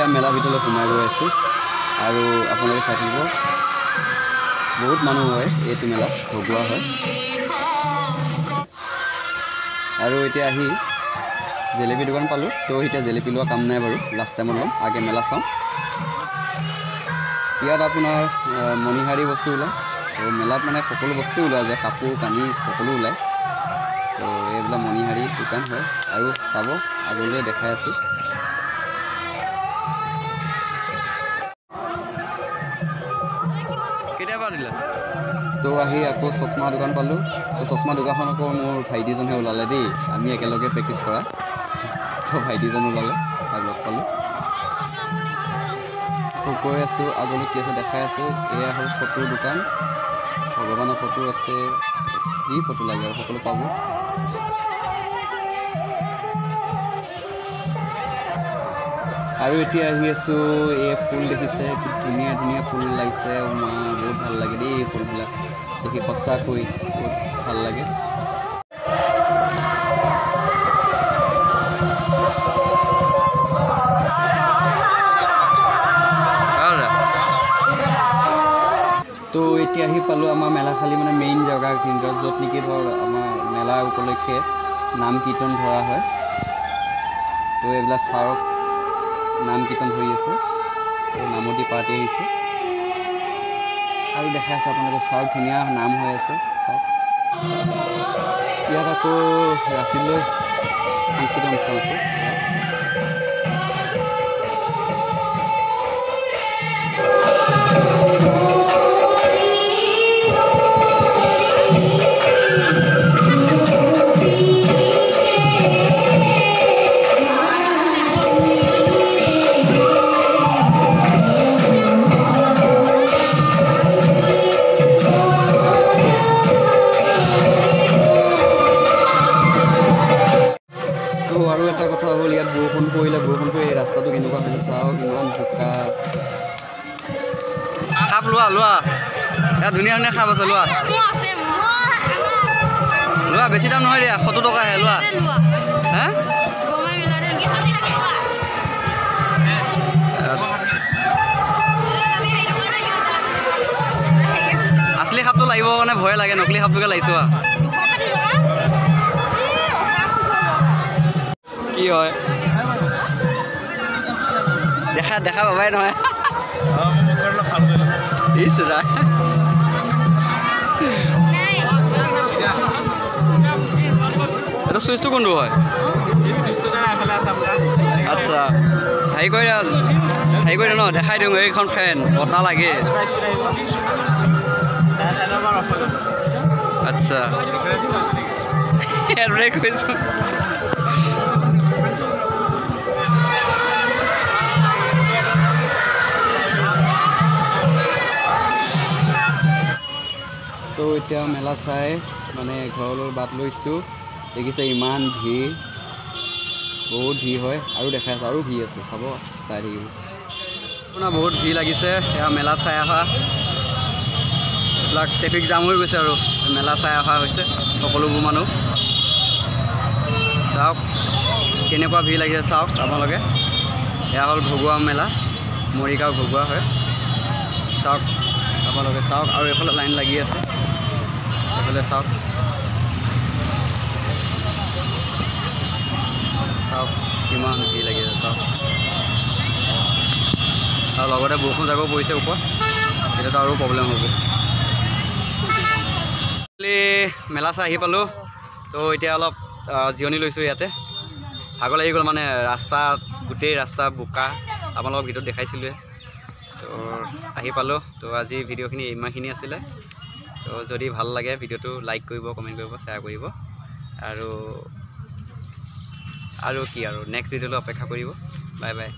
এতিয়া মেলা ভিতৰলৈ সোমাই গৈ আছোঁ আৰু আপোনালোকে চাই থাকিব বহুত মানুহ হয় এইটো মেলাত ভগোৱা হয় আৰু এতিয়া আহি জেলেপি দোকান পালোঁ তো এতিয়া জেলেপি লোৱা কাম নাই বাৰু লাষ্ট টাইমত ল'ম আগে মেলা চাওঁ ইয়াত আপোনাৰ মণিহাৰী বস্তু ওলায় তো মেলাত মানে সকলো বস্তু ওলোৱা যায় কাপোৰ কানি সকলো ওলায় তো এইবিলাক মণিহাৰী দোকান হয় আৰু চাব আগলৈ দেখাই আছোঁ কেতিয়াবা দিলা তো আহি আকৌ চশমা দোকান পালোঁ তো চশমা দোকানখন আকৌ মোৰ ভাইটিজনহে ওলালে দেই আমি একেলগে প্ৰেক্টিছ কৰা তো ভাইটিজন ওলালে তাক লগ পালোঁ তো গৈ আছোঁ আগলৈ কি আছে দেখাই আছোঁ এয়া হ'ল ফটোৰ দোকান ভগৱানৰ ফটো আছে যি ফটো লাগে আৰু সকলো পাব আৰু এতিয়া আহি আছোঁ এই ফুল দেখিছে কি ধুনীয়া ধুনীয়া ফুল লাগিছে মা বহুত ভাল লাগে দেই এই ফুলবিলাক দেখি সঁচাকৈ বহুত ভাল লাগে তো এতিয়া আহি পালোঁ আমাৰ মেলাখালী মানে মেইন জেগা কিন্তু য'ত নেকি ধৰ আমাৰ মেলা উপলক্ষে নাম কীৰ্তন ধৰা হয় তো এইবিলাক চাওক নাম কীৰ্তন ধৰি আছে তো নামতি পাৰ্টি আহিছে আৰু দেখাই আছে আপোনালোকে চাওক ধুনীয়া নাম হৈ আছে চাওক ইয়াত আকৌ ৰাতিলৈ সাংস্কৃতিক অনুষ্ঠান আছে আৰু এটা কথা হ'ল ইয়াত বৰষুণ পৰিলে বৰষুণ পৰি এই ৰাস্তাটো কেনেকুৱা হৈছে চাওক ইমান বোকা সাপ লোৱা লোৱা ইয়াত ধুনীয়া ধুনীয়া সাপ আছে লোৱা লোৱা বেছি দাম নহয় দিয়া 70 টকাহে লোৱা হে আছলি সাপটো লাগিব মানে ভয় লাগে নকলি সাপটোকে লাগিছোঁ কি হয় দেখা দেখা পাবাই নহয় এইটো চুইচটো কোনটো হয় আচ্ছা হেৰি কৰি ন দেখাই দিওঁ এইখন ফেন বতাহ লাগে আচ্ছা ইয়াৰে কৈছোঁ তো এতিয়া মেলা চাই মানে ঘৰলৈ বাট লৈছোঁ দেখিছে ইমান ভিৰ বহুত ভিৰ হয় আৰু দেখাই আছে আৰু ভিৰ আছে চাব চাই থাকিব আপোনাৰ বহুত ভিৰ লাগিছে এয়া মেলা চাই অহা এইবিলাক ট্ৰেফিক জাম হৈ গৈছে আৰু মেলা চাই অহা হৈছে সকলোবোৰ মানুহ চাওক কেনেকুৱা ভিৰ লাগিছে চাওক আপোনালোকে এয়া হ'ল ভগোৱা মেলা মৰিগাঁও ভগোৱা হয় চাওক আপোনালোকে চাওক আৰু এইফালে লাইন লাগি আছে এইফালে চাওক চাওক কিমান ভিৰ লাগি আছে চাওক আৰু লগতে বৰষুণ জাগো পৰিছে ওপৰত এতিয়াতো আৰু প্ৰব্লেম হ'ব মেলা চাই আহি পালোঁ তো এতিয়া অলপ জিৰণি লৈছোঁ ইয়াতে ভাগৰ লাগি গ'ল মানে ৰাস্তা গোটেই ৰাস্তা বোকা আপোনালোকক ভিডিঅ'ত দেখাইছিলোঁৱে তো আহি পালোঁ তো আজি ভিডিঅ'খিনি ইমানখিনি আছিলে তো যদি ভাল লাগে ভিডিঅ'টো লাইক কৰিব কমেণ্ট কৰিব শ্বেয়াৰ কৰিব আৰু কি আৰু নেক্সট ভিডিঅ'লৈ অপেক্ষা কৰিব বাই বাই